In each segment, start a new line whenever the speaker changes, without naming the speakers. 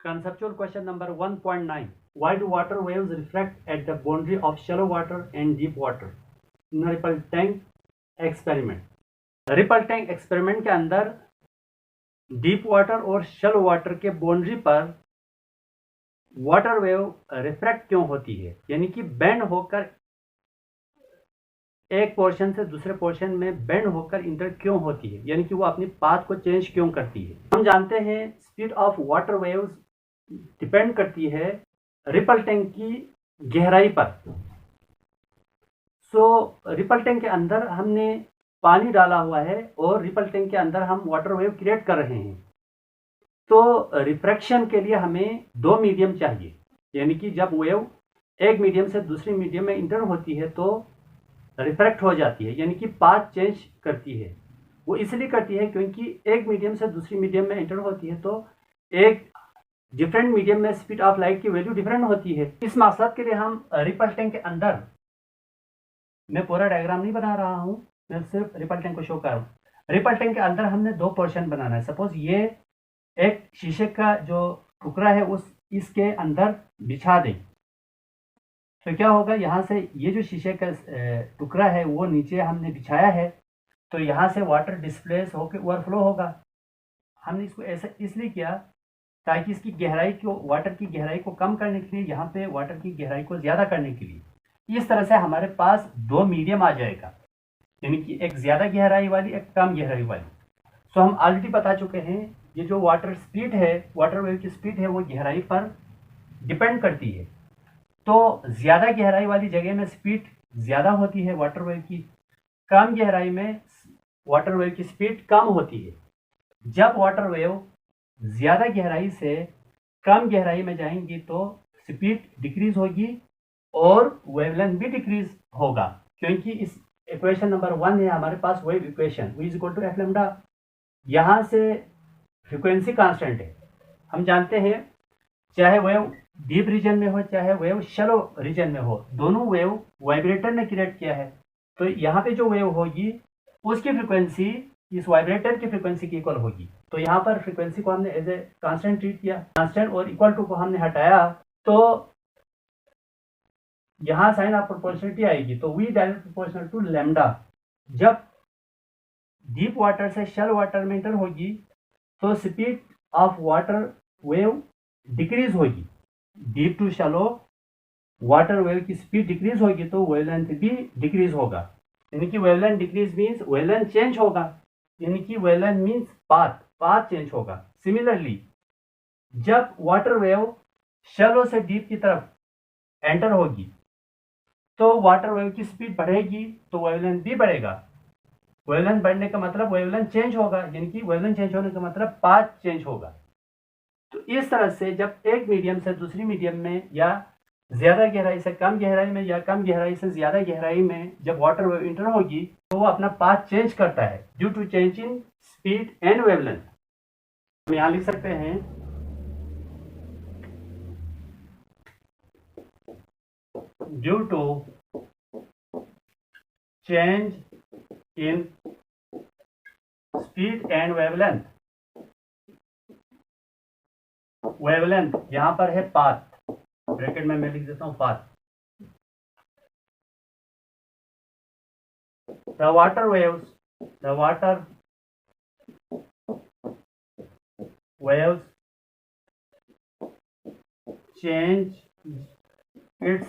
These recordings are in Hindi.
Conceptual question number 1.9. Why do water waves reflect at the boundary of shallow water and deep water? Ripple tank experiment. Ripple tank experiment के अंदर डीप वाटर और शैलो वाटर के बाउंड्री पर वाटर वेव रिफ्रैक्ट क्यों होती है, यानी कि बेंड होकर एक पोर्शन से दूसरे पोर्शन में बेंड होकर इंटर क्यों होती है, यानी कि वो अपनी पाथ को चेंज क्यों करती है। हम जानते हैं speed of water waves depend करती है रिपल टैंक की गहराई पर। रिपल टैंक के अंदर हमने पानी डाला हुआ है और रिपल टैंक के अंदर हम वाटर वेव क्रिएट कर रहे हैं। तो रिफ्रैक्शन के लिए हमें दो मीडियम चाहिए, यानी कि जब वेव एक मीडियम से दूसरे मीडियम में इंटर होती है तो रिफ्रैक्ट हो जाती है, यानी कि पाथ चेंज करती है। वो इसलिए करती है क्योंकि एक मीडियम से दूसरी मीडियम में इंटर होती है तो एक डिफरेंट मीडियम में स्पीड ऑफ लाइट की वैल्यू डिफरेंट होती है। इस मकसद के लिए हम रिपल टैंक के अंदर, मैं पूरा डायग्राम नहीं बना रहा हूं, मैं सिर्फ रिपल टैंक को शो कर रहा हूं। रिपल टैंक के अंदर हमने दो पोर्शन बनाना है। सपोज ये एक शीशे का जो टुकड़ा है उस इसके अंदर बिछा दें तो क्या होगा, यहाँ से ये जो शीशे का टुकड़ा है वो नीचे हमने बिछाया है तो यहाँ से वाटर डिस्प्लेस होकर ओवरफ्लो होगा। हमने इसको ऐसा इसलिए किया ताकि इसकी गहराई को, वाटर की गहराई को कम करने के लिए, यहाँ पे वाटर की गहराई को ज़्यादा करने के लिए इस तरह से हमारे पास दो मीडियम आ जाएगा, यानी कि एक ज़्यादा गहराई वाली, एक कम गहराई वाली। सो हम ऑलरेडी बता चुके हैं ये जो वाटर स्पीड है, वाटर वेव की स्पीड है, वो गहराई पर डिपेंड करती है। तो ज़्यादा गहराई वाली जगह में स्पीड ज़्यादा होती है वाटर वेव की, कम गहराई में वाटर वेव की स्पीड कम होती है। जब वाटर वेव ज़्यादा गहराई से कम गहराई में जाएंगी तो स्पीड डिक्रीज होगी और वेवलेंथ भी डिक्रीज होगा, क्योंकि इस इक्वेशन नंबर 1 है हमारे पास wave equation, v is equal to f lambda. यहाँ से फ्रीक्वेंसी कांस्टेंट है। हम जानते हैं चाहे वेव डीप रीजन में हो चाहे वेव शैलो रीजन में हो, दोनों वेव वाइब्रेटर ने क्रिएट किया है। तो यहाँ पे जो वेव होगी उसकी फ्रीक्वेंसी इस वाइब्रेटर की फ्रीक्वेंसी की इक्वल होगी। तो यहाँ पर फ्रीक्वेंसी को हमने एज ए कांस्टेंट ट्रीट किया, कांस्टेंट और इक्वल टू को हमने हटाया तो यहाँ साइन ऑफ प्रोपोर्शनलिटी आएगी। तो v direct proportional to lambda. जब डीप वाटर से शैलो वाटर में इंटर होगी तो speed of water wave decrease होगी। Deep to shallow water wave की स्पीड डिक्रीज होगी तो वेवलेंथ भी डिक्रीज होगा, यानी कि wavelength decrease means wavelength change होगा, यानी कि वेवलेंथ मीन्स पाथ चेंज होगा। सिमिलरली जब वाटर वेव शैलो से डीप की तरफ एंटर होगी तो वाटर वेव की स्पीड बढ़ेगी तो वेवलेंथ भी बढ़ेगा। वेवलेंथ बढ़ने का मतलब वेवलेंथ चेंज होगा, यानी कि वेवलेंथ चेंज होने का मतलब पाथ चेंज होगा। तो इस तरह से जब एक मीडियम से दूसरी मीडियम में या ज़्यादा गहराई से कम गहराई में या कम गहराई से ज़्यादा गहराई में जब वाटर वेव इंटर होगी तो वो अपना पाथ चेंज करता है due to change in speed and wavelength. हम यहाँ लिख सकते हैं due to change in speed and wavelength. Wavelength यहां पर है पाथ, ब्रैकेट में मैं लिख देता हूं path. The water waves change its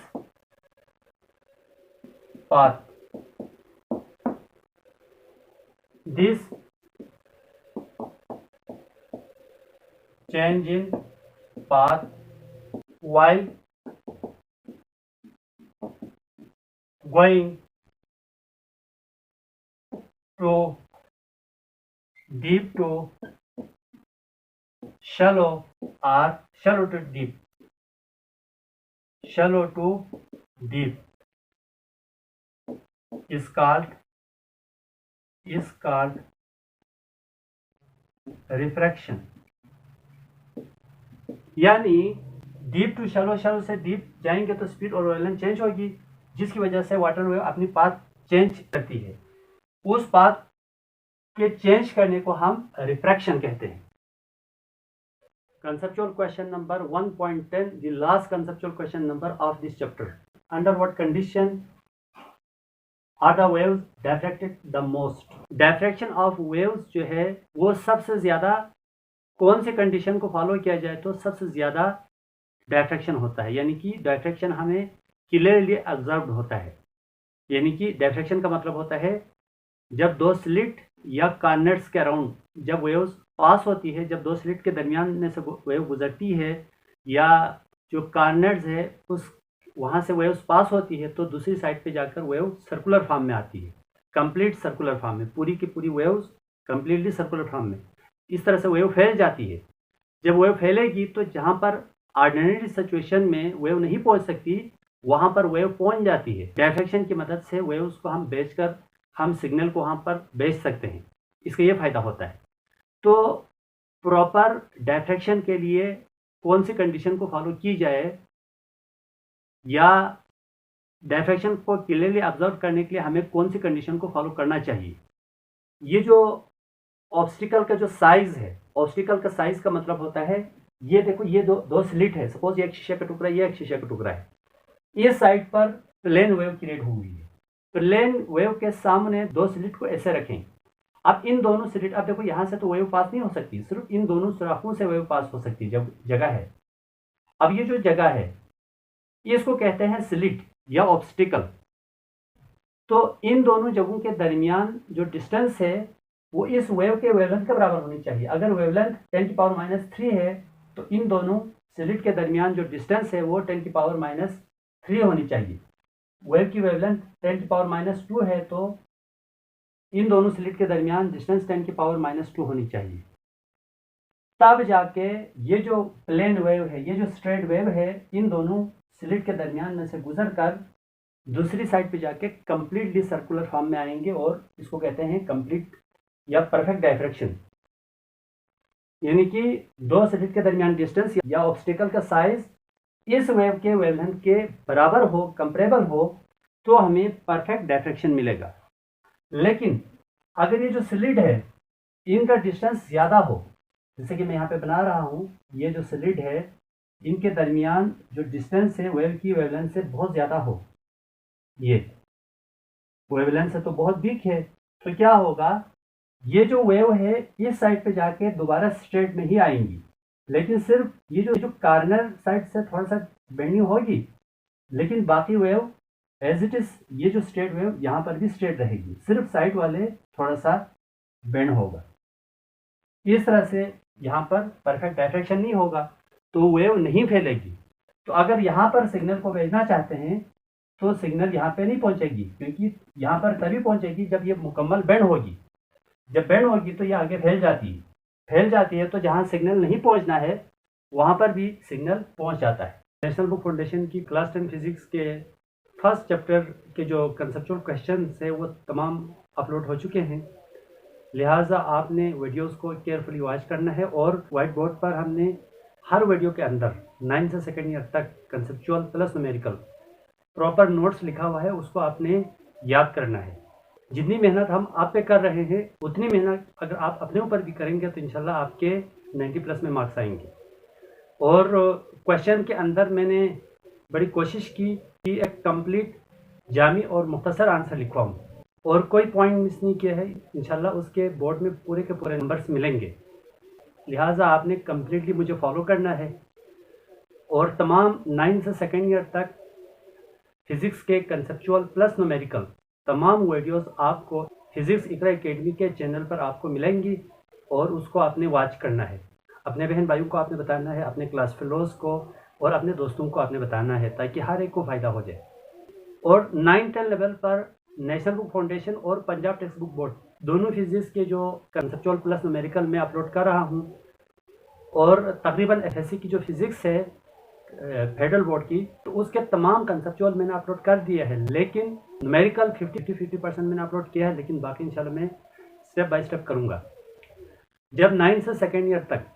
path. This change in path while going to deep to shallow or shallow to deep is called refraction. यानी डीप टू शैलो, शैलो से डीप जाएंगे तो स्पीड और वेवलेंथ चेंज होगी, जिसकी वजह से वाटर वेव अपनी पाथ चेंज करती है। उस पाथ के चेंज करने को हम रिफ्रैक्शन कहते हैं। conceptual question number 1.10, the last conceptual question number of this chapter. Under what condition are the waves diffracted the most? Diffraction of waves जो है वो सबसे ज़्यादा कौन से कंडीशन को फॉलो किया जाए तो सबसे ज़्यादा डिफ्रैक्शन होता है, यानी कि डिफ्रैक्शन हमें क्लियरली ऑब्जर्व्ड होता है। यानी कि डिफ्रैक्शन का मतलब होता है जब दो स्लिट या कॉर्नर्स के अराउंड जब वेव्स पास होती है, जब दो स्लिट के दरमियान में से वेव गुजरती है या जो कॉर्नर्स है उस वहाँ से वेव्स पास होती है तो दूसरी साइड पे जाकर वेव सर्कुलर फॉर्म में आती है, कंप्लीट सर्कुलर फॉर्म में, पूरी की पूरी वेव्स कंप्लीटली सर्कुलर फॉर्म में। इस तरह से वेव फैल जाती है। जब वेव फैलेगी तो जहाँ पर ऑर्डिनरी सिचुएशन में वेव नहीं पहुँच सकती वहाँ पर वेव पहुँच जाती है। डिफ्रैक्शन की मदद से वेव्स को हम बेचकर हम सिग्नल को वहाँ पर बेच सकते हैं, इसका ये फ़ायदा होता है। तो प्रॉपर डिफ्रैक्शन के लिए कौन सी कंडीशन को फॉलो की जाए या डिफ्रैक्शन को क्लियरली ऑब्जर्व करने के लिए हमें कौन सी कंडीशन को फॉलो करना चाहिए। ये जो ऑब्स्टिकल का जो साइज है, ऑब्स्टिकल का साइज का मतलब होता है ये देखो ये दो स्लिट है, सपोज ये एक शीशे का टुकड़ा, ये एक शीशे का टुकड़ा है। इस साइड पर प्लेन वेव क्रिएट हुई है, प्लेन वेव के सामने दो स्लिट को ऐसे रखें। अब इन दोनों स्लिट, अब देखो यहाँ से तो वेव पास नहीं हो सकती, सिर्फ इन दोनों सुराखों से वेव पास हो सकती है जब जगह है। अब ये जो जगह है इसको कहते हैं स्लिट या ऑब्स्टिकल। तो इन दोनों जगहों के दरमियान जो डिस्टेंस है वो इस वेव के वेवलेंथ के बराबर होनी चाहिए। अगर वेवलेंथ 10⁻³ है तो इन दोनों स्लिट के दरमियान जो डिस्टेंस है वो 10⁻³ होनी चाहिए। वेव की वेवलेंथ 10⁻² है तो इन दोनों स्लिट के दरमियान डिस्टेंस 10⁻² होनी चाहिए। तब जाके ये जो प्लेन वेव है, ये जो स्ट्रेट वेव है, इन दोनों स्लिट के दरमियान में से गुजर कर दूसरी साइड पे जाके कंप्लीटली सर्कुलर फॉर्म में आएंगे और इसको कहते हैं कंप्लीट या परफेक्ट डिफ्रैक्शन। यानी कि दो स्लिट के दरमियान डिस्टेंस या ऑब्स्टिकल का साइज इस वेव के वेवलेंथ के बराबर हो, कंपेरेबल हो, तो हमें परफेक्ट डिफ्रैक्शन मिलेगा। लेकिन अगर ये जो स्लिट है इनका डिस्टेंस ज़्यादा हो, जैसे कि मैं यहाँ पे बना रहा हूँ, ये जो स्लिट है इनके दरमियान जो डिस्टेंस है वेव की वेवलेंथ से बहुत ज़्यादा हो, ये वेवलेंथ से तो बहुत बिग है, तो क्या होगा, ये जो वेव है इस साइड पे जाके दोबारा स्ट्रेट में ही आएंगी, लेकिन सिर्फ ये जो कॉर्नर साइड से थोड़ा सा बेंडिंग होगी, लेकिन बाकी वेव एज इट इज ये जो स्ट्रेट वेव यहाँ पर भी स्ट्रेट रहेगी, सिर्फ साइड वाले थोड़ा सा बेंड होगा। इस तरह से यहाँ पर परफेक्ट डिफ्रैक्शन नहीं होगा तो वेव नहीं फैलेगी। तो अगर यहाँ पर सिग्नल को भेजना चाहते हैं तो सिग्नल यहाँ पे नहीं पहुँचेगी, क्योंकि यहाँ पर तभी पहुँचेगी जब ये मुकम्मल बेंड होगी। जब बेंड होगी तो ये आगे फैल जाती है, तो जहाँ सिग्नल नहीं पहुँचना है वहाँ पर भी सिग्नल पहुँच जाता है। नेशनल बुक फाउंडेशन की क्लास 10 फिजिक्स के फर्स्ट चैप्टर के जो कंसेप्चुअल क्वेश्चन है वो तमाम अपलोड हो चुके हैं, लिहाजा आपने वीडियोस को केयरफुली वॉच करना है। और वाइट बोर्ड पर हमने हर वीडियो के अंदर 9 से 2nd ईयर तक conceptual plus numerical proper notes लिखा हुआ है, उसको आपने याद करना है। जितनी मेहनत हम आप पे कर रहे हैं उतनी मेहनत अगर आप अपने ऊपर भी करेंगे तो इंशाल्लाह आपके 90+ में मार्क्स आएंगे। और क्वेश्चन के अंदर मैंने बड़ी कोशिश की कि एक कंप्लीट जामी और मुख्तसर आंसर लिखवाऊँ और कोई पॉइंट मिस नहीं किया है। इंशाल्लाह उसके बोर्ड में पूरे के पूरे नंबर्स मिलेंगे, लिहाजा आपने कम्प्लीटली मुझे फॉलो करना है। और तमाम 9 से 2nd ईयर तक फिज़िक्स के कंसेप्चुअल प्लस न्यूमेरिकल तमाम वीडियोस आपको फिज़िक्स इकरा एकेडमी के चैनल पर आपको मिलेंगी और उसको आपने वॉच करना है। अपने बहन भाइयों को आपने बताना है, अपने क्लास फेलोज़ को और अपने दोस्तों को आपने बताना है, ताकि हर एक को फ़ायदा हो जाए। और 9-10 लेवल पर नेशनल बुक फाउंडेशन और पंजाब टेक्स्ट बुक बोर्ड दोनों फिजिक्स के जो कंसेप्चुअल प्लस न्यूमेरिकल में अपलोड कर रहा हूँ, और तकरीबन FSC की जो फिज़िक्स है फेडरल बोर्ड की, तो उसके तमाम कंसेप्चुअल मैंने अपलोड कर दिया है, लेकिन न्यूमेरिकल 50% मैंने अपलोड किया है, लेकिन बाकी इंशाल्लाह मैं स्टेप बाय स्टेप करूँगा। जब 9 से 2nd ईयर तक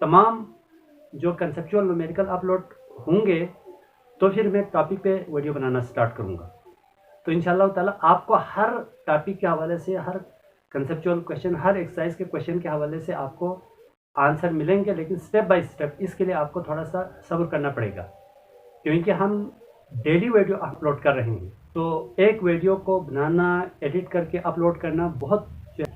तमाम जो कंसेप्चुअल न्यूमेरिकल अपलोड होंगे तो फिर मैं टॉपिक पे वीडियो बनाना स्टार्ट करूँगा। तो इंशाल्लाह ताला आपको हर टॉपिक के हवाले से, हर कंसेप्चुअल क्वेश्चन, हर एक्सरसाइज के क्वेश्चन के हवाले से आपको आंसर मिलेंगे, लेकिन स्टेप बाय स्टेप इसके लिए आपको थोड़ा सा सब्र करना पड़ेगा, क्योंकि हम डेली वीडियो अपलोड कर रहे हैं। तो एक वीडियो को बनाना, एडिट करके अपलोड करना बहुत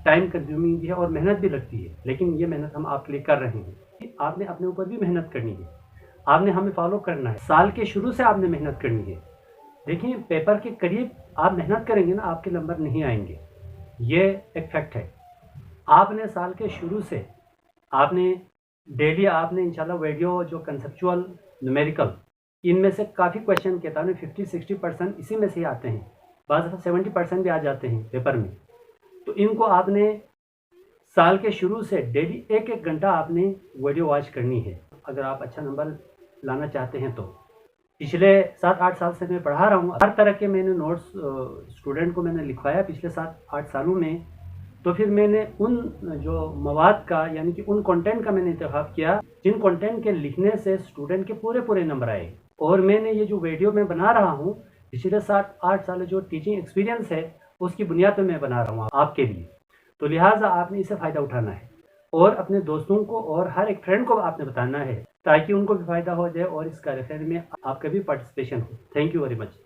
टाइम कंज्यूमिंग भी है और मेहनत भी लगती है, लेकिन ये मेहनत हम आपके लिए कर रहे हैं। आपने अपने ऊपर भी मेहनत करनी है, आपने हमें फॉलो करना है। साल के शुरू से आपने मेहनत करनी है। देखिए, पेपर के करीब आप मेहनत करेंगे ना, आपके नंबर नहीं आएंगे, ये एक फैक्ट है। आपने साल के शुरू से आपने डेली आपने इंशाल्लाह वीडियो जो कंसेप्चुअल, न्यूमेरिकल, इनमें से काफ़ी क्वेश्चन कहता है 50-60% इसी में से ही आते हैं, बाज़ 70% भी आ जाते हैं पेपर में। तो इनको आपने साल के शुरू से डेली 1-1 घंटा आपने वीडियो वॉच करनी है, अगर आप अच्छा नंबर लाना चाहते हैं। तो पिछले 7-8 साल से मैं पढ़ा रहा हूँ, हर तरह के मैंने नोट्स स्टूडेंट को मैंने लिखवाया पिछले 7-8 सालों में। तो फिर मैंने उन जो मवाद का, यानी कि उन कंटेंट का मैंने इंतखाब किया जिन कंटेंट के लिखने से स्टूडेंट के पूरे नंबर आए। और मैंने ये जो वीडियो मैं बना रहा हूँ, पिछले 7-8 साल जो टीचिंग एक्सपीरियंस है उसकी बुनियाद पर मैं बना रहा हूँ आपके लिए। तो लिहाजा आपने इससे फ़ायदा उठाना है और अपने दोस्तों को और हर एक फ्रेंड को आपने बताना है, ताकि उनको भी फ़ायदा हो जाए और इस कार्यक्रम में आपका भी पार्टिसिपेशन हो। Thank you very much.